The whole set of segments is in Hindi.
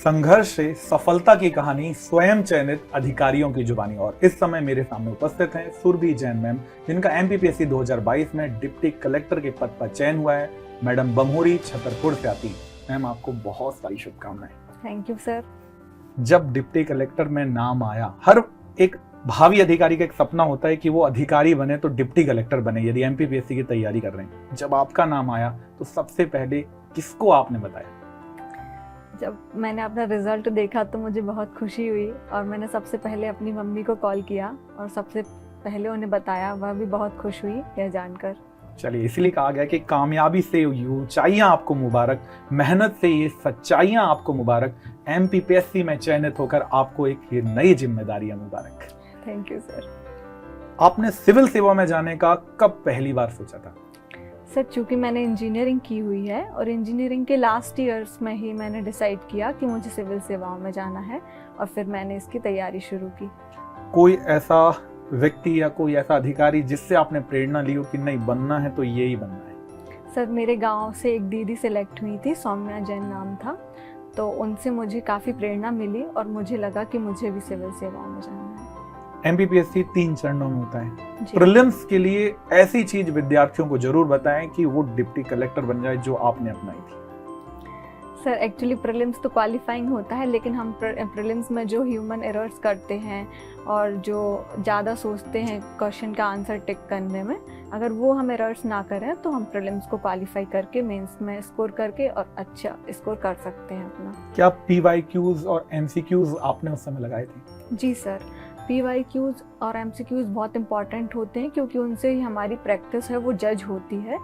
संघर्ष से सफलता की कहानी स्वयं चयनित अधिकारियों की जुबानी। और इस समय मेरे सामने उपस्थित हैं सुरभि जैन मैम, जिनका एमपीपीएससी 2022 में डिप्टी कलेक्टर के पद पर चयन हुआ है। मैडम बम्होरी छतरपुर से आती। मैम, आपको बहुत सारी शुभकामनाएं। Thank you sir. जब डिप्टी कलेक्टर में नाम आया, हर एक भावी अधिकारी का एक सपना होता है कि वो अधिकारी बने तो डिप्टी कलेक्टर बने, यदि एमपीपीएससी की तैयारी कर रहे हैं। जब आपका नाम आया तो सबसे पहले किसको आपने बताया? जब मैंने अपना रिजल्ट देखा तो मुझे बहुत खुशी हुई और मैंने सबसे पहले अपनी मम्मी को कॉल किया और सबसे पहले उन्हें बताया। वह भी बहुत खुश हुई यह जानकर। चलिए, इसलिए कहा गया कि कामयाबी से ये ऊंचाइयां आपको मुबारक, मेहनत से ये सच्चाइयां आपको मुबारक, एमपीपीएससी में चयनित होकर आपको एक ये नई जिम्मेदारियां मुबारक। Thank you sir. आपने सिविल सेवा में जाने का कब पहली बार सोचा था? सर, चूंकि मैंने इंजीनियरिंग की हुई है और इंजीनियरिंग के लास्ट ईयर्स में ही मैंने डिसाइड किया कि मुझे सिविल सेवाओं में जाना है और फिर मैंने इसकी तैयारी शुरू की। कोई ऐसा व्यक्ति या कोई ऐसा अधिकारी जिससे आपने प्रेरणा ली हो कि नहीं, बनना है तो यही बनना है? सर, मेरे गांव से एक दीदी सिलेक्ट हुई थी, सौम्या जैन नाम था, तो उनसे मुझे काफ़ी प्रेरणा मिली और मुझे लगा कि मुझे भी सिविल सेवाओं में जाना है। एमपीपीएससी 3 चरणों में होता है। प्रीलिम्स के लिए ऐसी चीज विद्यार्थियों को जरूर बताएं कि वो डिप्टी कलेक्टर बन जाए जो आपने अपनाई थी। सर, एक्चुअली प्रीलिम्स तो क्वालिफाइंग होता है, लेकिन हम प्रीलिम्स में जो ह्यूमन एरर्स करते हैं और जो ज़्यादा सोचते हैं क्वेश्चन का आंसर टिक करने में, अगर वो हम एरर्स ना करें तो हम प्रीलिम्स को क्वालिफाई करके मेंस में स्कोर करके और अच्छा स्कोर कर सकते हैं अपना। क्या पीवाईक्यूज और एमसीक्यूज आपने उस समय लगाए थे? जी सर, पीवाईक्यूज और एमसीक्यूज बहुत इंपॉर्टेंट होते हैं क्योंकि उनसे ही हमारी प्रैक्टिस है वो जज होती है,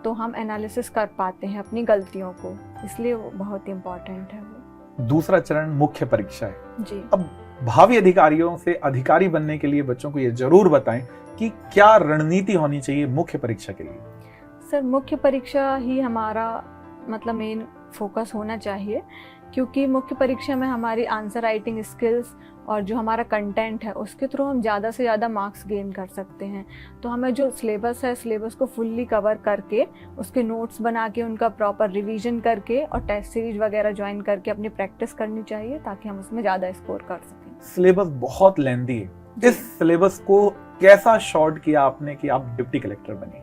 तो हम एनालिसिस कर पाते हैं अपनी गलतियों को, इसलिए वो बहुत इंपॉर्टेंट है वो। दूसरा चरण मुख्य परीक्षा है। जी। अब भावी अधिकारियों से अधिकारी बनने के लिए बच्चों को ये जरूर बताएं कि क्या रणनीति होनी चाहिए मुख्य परीक्षा के लिए। सर, मुख्य परीक्षा ही हमारा मतलब मेन फोकस होना चाहिए क्योंकि मुख्य परीक्षा में हमारी आंसर राइटिंग स्किल्स और जो हमारा कंटेंट है उसके थ्रू हम ज़्यादा से ज़्यादा मार्क्स गेन कर सकते हैं। तो हमें जो सिलेबस है, सिलेबस को फुल्ली कवर करके उसके नोट्स बना के उनका प्रॉपर रिवीजन करके और टेस्ट सीरीज वगैरह ज्वाइन करके अपनी प्रैक्टिस करनी चाहिए ताकि हम उसमें ज़्यादा स्कोर कर सकें। सिलेबस बहुत लेंथी है, इस सिलेबस को कैसा शॉर्ट किया आपने कि आप डिप्टी कलेक्टर बने?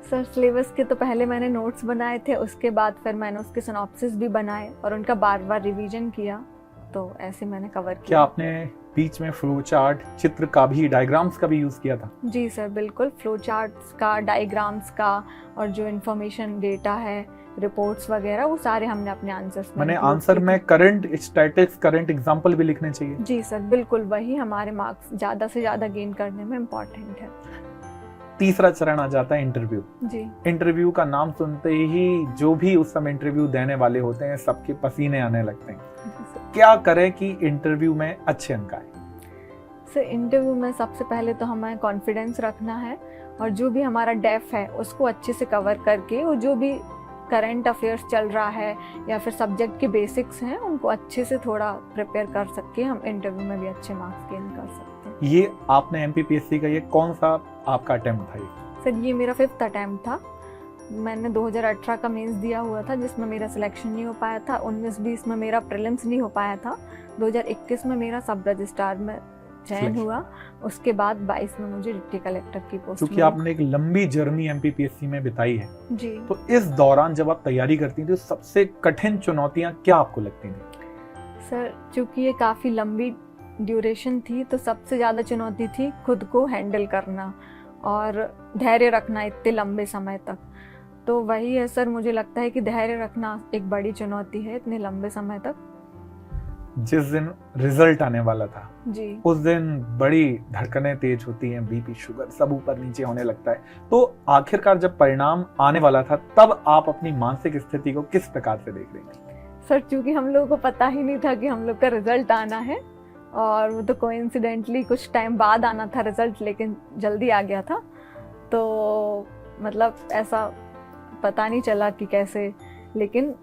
सर, सिलेबस के तो पहले मैंने नोट्स बनाए थे, उसके बाद फिर मैंने उसके सिनॉप्सिस भी बनाए और उनका बार बार रिवीजन किया, तो ऐसे मैंने कवर किया। क्या आपने बीच में फ्लो चार्ट, चित्र का भी, डायग्राम्स का भी यूज किया था? जी सर, बिल्कुल। फ्लो चार्ट्स का, डायग्राम्स का और जो इन्फॉर्मेशन डेटा है, रिपोर्ट्स वगैरह, वो सारे हमने अपने आंसर्स में। मैंने आंसर में करंट स्टैटिस्टिक्स, करंट एग्जांपल भी लिखने चाहिए? जी सर, बिल्कुल। वही हमारे मार्क्स ज़्यादा से ज़्यादा गेन करने में इम्पोर्टेंट है। तीसरा चरण आ जाता है इंटरव्यू। जी। इंटरव्यू का नाम सुनते ही जो भी उस समय इंटरव्यू देने वाले होते हैं सबके पसीने आने लगते हैं। क्या करें कि इंटरव्यू में अच्छे अंक आए? सर, इंटरव्यू में सबसे पहले तो हमें कॉन्फिडेंस रखना है और जो भी हमारा डेफ है उसको अच्छे से कवर करके, और जो भी करंट अफेयर्स चल रहा है या फिर सब्जेक्ट के बेसिक्स हैं उनको अच्छे से थोड़ा प्रिपेयर कर सके, हम इंटरव्यू में भी अच्छे मार्क्स गेन कर सकते हैं। ये आपने एमपीपीएससी का ये कौन सा आपका अटेम्प्ट था? सर, ये मेरा 5th अटेम्प्ट था। मैंने 2018 का मेंस दिया हुआ था जिसमें मेरा सिलेक्शन नहीं हो पाया था। 19-20 में मेरा प्रीलिम्स नहीं हो पाया था। 2021 में मेरा सब रजिस्ट्रार में चयन हुआ। उसके बाद 22 में मुझे डिप्टी कलेक्टर की पोस्ट मिली। क्योंकि आपने एक लंबी जर्नी एमपीपीएससी में बिताई है जी, तो इस दौरान जब आप तैयारी करती थी तो सबसे कठिन चुनौतियां क्या आपको लगती थी? सर, चूँकि ये काफ़ी लंबी ड्यूरेशन थी तो सबसे ज़्यादा चुनौती थी खुद को हैंडल करना और धैर्य रखना इतने लंबे समय तक। तो वही है सर, मुझे लगता है कि धैर्य रखना एक बड़ी चुनौती है इतने लंबे समय तक। जिस दिन रिजल्ट आने वाला था जी, उस दिन बड़ी धड़कनें तेज होती हैं, बीपी, शुगर सब ऊपर नीचे होने लगता है। तो आखिरकार जब परिणाम आने वाला था तब आप अपनी मानसिक स्थिति को किस प्रकार से देख रही थी? सर, चूँकि हम लोगों को पता ही नहीं था कि हम लोग का रिजल्ट आना है और वो तो कोइंसिडेंटली कुछ टाइम बाद आना था रिजल्ट, लेकिन जल्दी आ गया था, तो मतलब ऐसा पता नहीं चला कि कैसे, लेकिन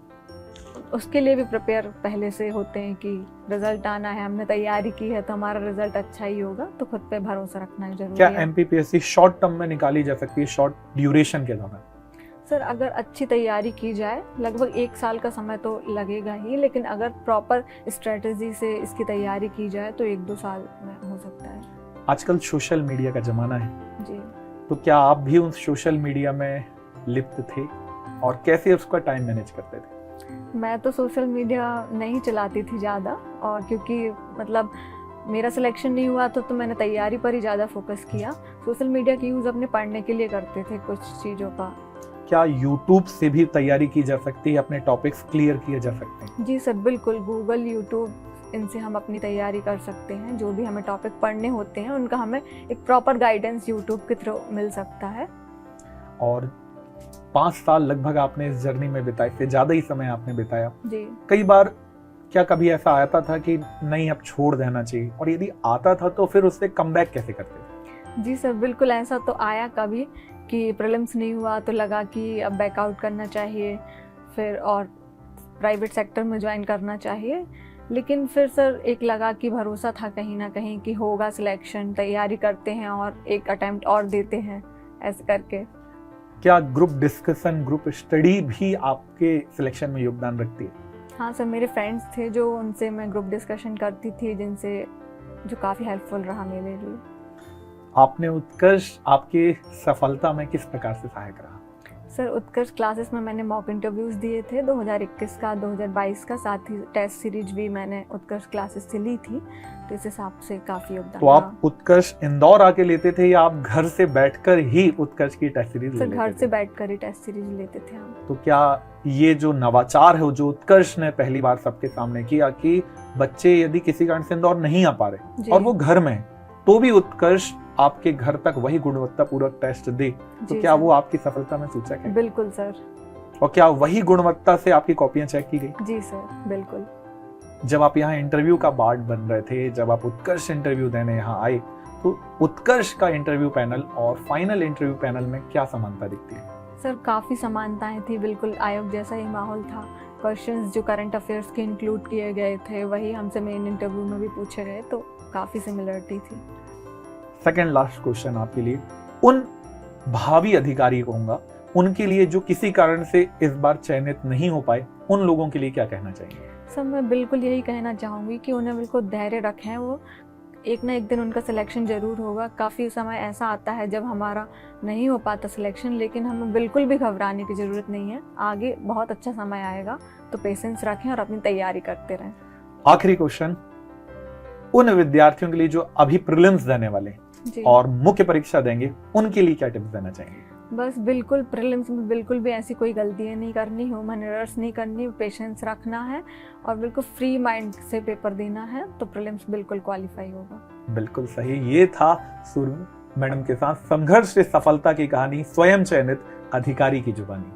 उसके लिए भी प्रिपेयर पहले से होते हैं कि रिजल्ट आना है, हमने तैयारी की है तो हमारा रिजल्ट अच्छा ही होगा, तो खुद पे भरोसा रखना जरूरी है। क्या एमपीपीएससी शॉर्ट टर्म में निकाली जा सकती है, शॉर्ट ड्यूरेशन के दौरान? सर अगर अच्छी तैयारी की जाए लगभग 1 साल का समय तो लगेगा ही, लेकिन अगर प्रॉपर स्ट्रेटजी से इसकी तैयारी की जाए तो 1-2 साल में हो सकता है। आजकल सोशल मीडिया का जमाना है, जी। तो क्या आप भी उन सोशल मीडिया में लिप्त थे और कैसे उसका टाइम मैनेज करते थे? मैं तो सोशल मीडिया नहीं चलाती थी ज़्यादा, और क्योंकि मतलब मेरा सिलेक्शन नहीं हुआ तो मैंने तैयारी पर ही ज़्यादा फोकस किया। सोशल मीडिया की यूज़ अपने पढ़ने के लिए करते थे कुछ चीज़ों का। क्या यूट्यूब से भी तैयारी की जा सकती है, अपने टॉपिक्स क्लियर किए जा सकते हैं? जी सर बिल्कुल, गूगल, यूट्यूब, इनसे हम अपनी तैयारी कर सकते हैं। जो भी हमें टॉपिक पढ़ने होते हैं उनका हमें एक प्रॉपर गाइडेंस यूट्यूब के थ्रू मिल सकता है। और 5 साल लगभग आपने इस जर्नी में बिताए, से ज़्यादा ही समय आपने बिताया। जी। कई बार क्या कभी ऐसा आता था कि नहीं अब छोड़ देना चाहिए, और यदि आता था तो फिर उससे कमबैक कैसे करते थे? जी सर बिल्कुल, ऐसा तो आया कभी कि प्रीलिम्स नहीं हुआ तो लगा कि अब बैकआउट करना चाहिए, फिर और प्राइवेट सेक्टर में ज्वाइन करना चाहिए। लेकिन फिर सर एक लगा कि भरोसा था कहीं ना कहीं कि होगा सिलेक्शन, तैयारी करते हैं और एक अटेम्प्ट और देते हैं, ऐसे करके। क्या ग्रुप डिस्कशन, ग्रुप स्टडी भी आपके सिलेक्शन में योगदान रखती है? हाँ सर, मेरे फ्रेंड्स थे जो उनसे मैं ग्रुप डिस्कशन करती थी, जिनसे जो काफ़ी हेल्पफुल रहा मेरे लिए। आपने उत्कर्ष आपके सफलता में किस प्रकार से सहायक रहा? सर उत्कर्ष क्लासेस में मैंने मॉक इंटरव्यूज़ दिए थे 2021 का, 2022 का, साथ ही टेस्ट सीरीज भी मैंने उत्कर्ष क्लासेस से ली थी, तो इस हिसाब से काफ़ी योगदान तो आप उत्कर्ष इंदौर आके लेते थे या आप घर से बैठकर ही उत्कर्ष की टेस्ट सीरीज सर लेते घर थे? से बैठकर ही टेस्ट सीरीज लेते थे हम। तो क्या ये जो नवाचार है जो उत्कर्ष ने पहली बार सबके सामने किया कि बच्चे यदि किसी कारण से इंदौर नहीं आ पा रहे जी। और वो घर में, तो भी उत्कर्ष आपके घर तक वही गुणवत्तापूर्वक टेस्ट दे, तो जी क्या सर। वो आपकी सफलता में सूचक है? बिल्कुल सर। और क्या वही गुणवत्ता से आपकी कॉपियां चेक की गई? जी सर बिल्कुल। जब आप यहाँ इंटरव्यू का पार्ट बन रहे थे, जब आप उत्कर्ष इंटरव्यू देने यहाँ आए, तो उत्कर्ष का इंटरव्यू पैनल और फाइनल इंटरव्यू पैनल में क्या समानता दिखती है? सर काफ़ी समानताएं थी, बिल्कुल आयोग जैसा ही माहौल था। क्वेश्चंस जो करंट अफेयर्स के इंक्लूड किए गए थे वही हमसे मेन इंटरव्यू में भी पूछे गए, तो काफ़ी सिमिलरिटी थी। सेकंड लास्ट क्वेश्चन आपके लिए, उन भावी अधिकारी कहूंगा, उनके लिए जो किसी कारण से इस बार चयनित नहीं हो पाए, उन लोगों के लिए क्या कहना चाहिए? सर मैं बिल्कुल यही कहना चाहूँगी कि उन्हें बिल्कुल धैर्य रखें, वो एक ना एक दिन उनका सिलेक्शन ज़रूर होगा। काफ़ी समय ऐसा आता है जब हमारा नहीं हो पाता सिलेक्शन, लेकिन हमें बिल्कुल भी घबराने की ज़रूरत नहीं है। आगे बहुत अच्छा समय आएगा, तो पेशेंस रखें और अपनी तैयारी करते रहें। आखिरी क्वेश्चन, उन विद्यार्थियों के लिए जो अभी प्रीलिम्स देने वाले जी। और मुख्य परीक्षा देंगे, उनके लिए क्या टिप्स देना चाहेंगे? बस बिल्कुल प्रीलिम्स में बिल्कुल भी ऐसी कोई गलतियाँ नहीं करनी, ह्यूमन एरर्स नहीं करनी, पेशेंस रखना है और बिल्कुल फ्री माइंड से पेपर देना है, तो प्रीलिम्स बिल्कुल क्वालिफाई होगा। बिल्कुल सही। ये था सुरभि मैडम के साथ संघर्ष से सफलता की कहानी, स्वयं चयनित अधिकारी की जुबानी।